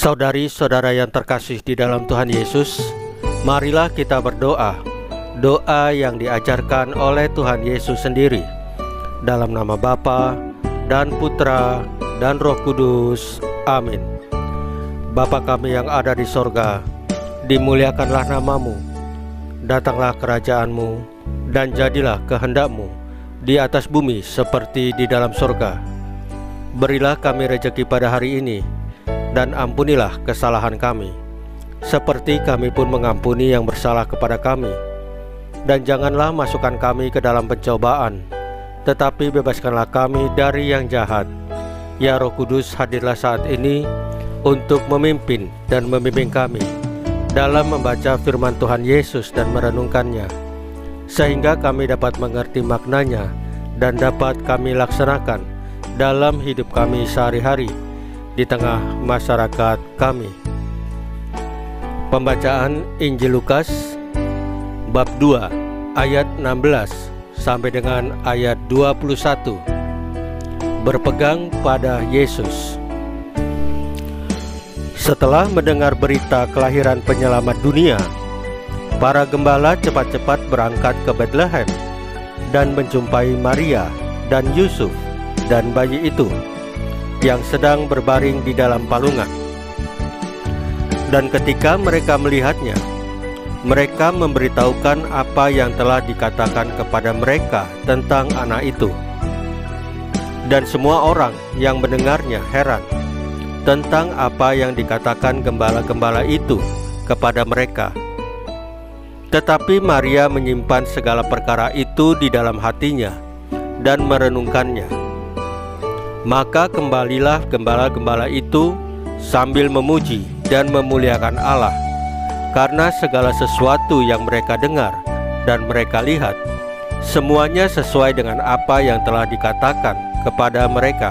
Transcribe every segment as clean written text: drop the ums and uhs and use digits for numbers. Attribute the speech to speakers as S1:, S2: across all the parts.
S1: Saudari-saudara yang terkasih di dalam Tuhan Yesus, marilah kita berdoa, doa yang diajarkan oleh Tuhan Yesus sendiri. Dalam nama Bapa dan Putra dan Roh Kudus. Amin. Bapa kami yang ada di sorga, dimuliakanlah namamu, datanglah kerajaanmu, dan jadilah kehendakmu di atas bumi seperti di dalam sorga. Berilah kami rejeki pada hari ini, dan ampunilah kesalahan kami, seperti kami pun mengampuni yang bersalah kepada kami. Dan janganlah masukkan kami ke dalam pencobaan, tetapi bebaskanlah kami dari yang jahat. Ya Roh Kudus, hadirlah saat ini untuk memimpin dan membimbing kami dalam membaca firman Tuhan Yesus dan merenungkannya, sehingga kami dapat mengerti maknanya dan dapat kami laksanakan dalam hidup kami sehari-hari di tengah masyarakat kami. Pembacaan Injil Lukas bab 2 ayat 16 sampai dengan ayat 21. Berpegang pada Yesus. Setelah mendengar berita kelahiran penyelamat dunia, para gembala cepat-cepat berangkat ke Betlehem dan menjumpai Maria dan Yusuf dan bayi itu yang sedang berbaring di dalam palungan. Dan ketika mereka melihatnya, mereka memberitahukan apa yang telah dikatakan kepada mereka tentang anak itu. Dan semua orang yang mendengarnya heran tentang apa yang dikatakan gembala-gembala itu kepada mereka. Tetapi Maria menyimpan segala perkara itu di dalam hatinya dan merenungkannya. Maka kembalilah gembala-gembala itu sambil memuji dan memuliakan Allah, karena segala sesuatu yang mereka dengar dan mereka lihat, semuanya sesuai dengan apa yang telah dikatakan kepada mereka.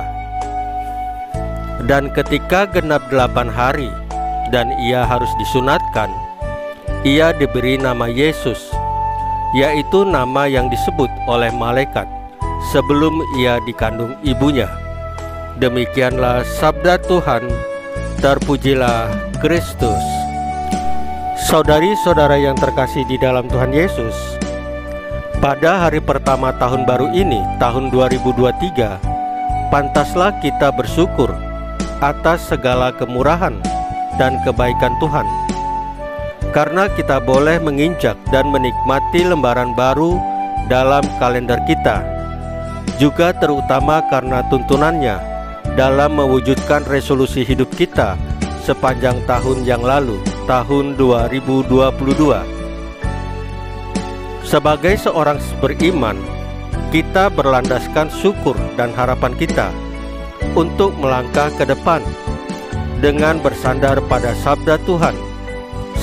S1: Dan ketika genap 8 hari dan ia harus disunatkan, ia diberi nama Yesus, yaitu nama yang disebut oleh malaikat sebelum ia dikandung ibunya. Demikianlah sabda Tuhan. Terpujilah Kristus. Saudari-saudara yang terkasih di dalam Tuhan Yesus, pada hari pertama tahun baru ini, tahun 2023, pantaslah kita bersyukur atas segala kemurahan dan kebaikan Tuhan, karena kita boleh menginjak dan menikmati lembaran baru dalam kalender kita, juga terutama karena tuntunannya dalam mewujudkan resolusi hidup kita sepanjang tahun yang lalu, tahun 2022. Sebagai seorang beriman, kita berlandaskan syukur dan harapan kita untuk melangkah ke depan dengan bersandar pada sabda Tuhan,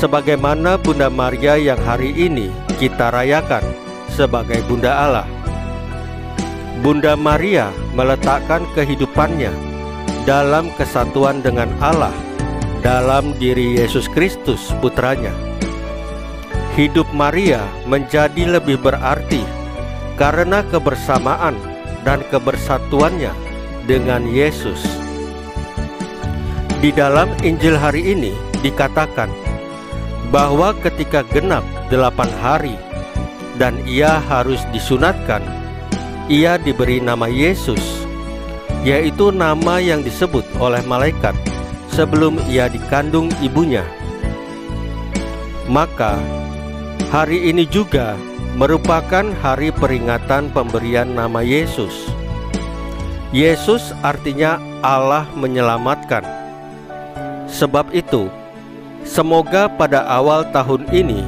S1: sebagaimana Bunda Maria yang hari ini kita rayakan sebagai Bunda Allah. Bunda Maria meletakkan kehidupannya dalam kesatuan dengan Allah dalam diri Yesus Kristus putranya. Hidup Maria menjadi lebih berarti karena kebersamaan dan kebersatuannya dengan Yesus. Di dalam Injil hari ini dikatakan bahwa ketika genap 8 hari dan ia harus disunatkan, ia diberi nama Yesus, yaitu nama yang disebut oleh malaikat sebelum ia dikandung ibunya. Maka hari ini juga merupakan hari peringatan pemberian nama Yesus. Yesus artinya Allah menyelamatkan. Sebab itu, semoga pada awal tahun ini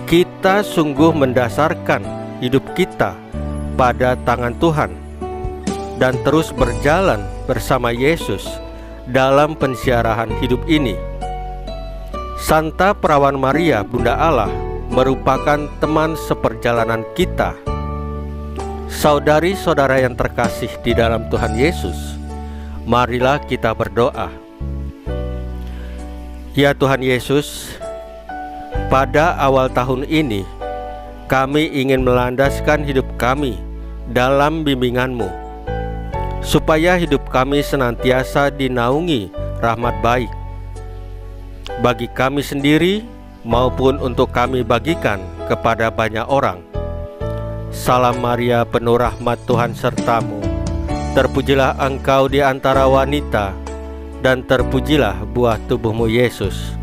S1: kita sungguh mendasarkan hidup kita pada tangan Tuhan dan terus berjalan bersama Yesus dalam pensiarahan hidup ini. Santa Perawan Maria Bunda Allah merupakan teman seperjalanan kita. Saudari-saudara yang terkasih di dalam Tuhan Yesus, marilah kita berdoa. Ya Tuhan Yesus, pada awal tahun ini kami ingin melandaskan hidup kami dalam bimbingan-Mu, supaya hidup kami senantiasa dinaungi rahmat baik, bagi kami sendiri maupun untuk kami bagikan kepada banyak orang. Salam Maria, penuh rahmat, Tuhan sertamu. Terpujilah engkau di antara wanita, dan terpujilah buah tubuhmu Yesus.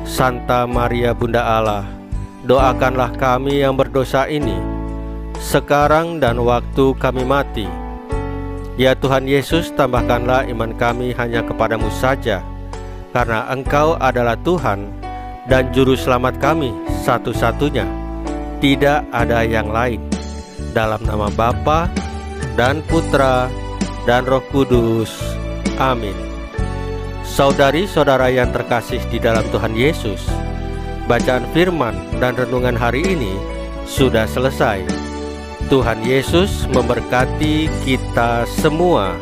S1: Santa Maria Bunda Allah, doakanlah kami yang berdosa ini, sekarang dan waktu kami mati. Ya Tuhan Yesus, tambahkanlah iman kami hanya kepadamu saja, karena Engkau adalah Tuhan dan Juru Selamat kami satu-satunya. Tidak ada yang lain. Dalam nama Bapa dan Putra dan Roh Kudus. Amin. Saudari-saudara yang terkasih di dalam Tuhan Yesus, bacaan firman dan renungan hari ini sudah selesai. Tuhan Yesus memberkati kita semua.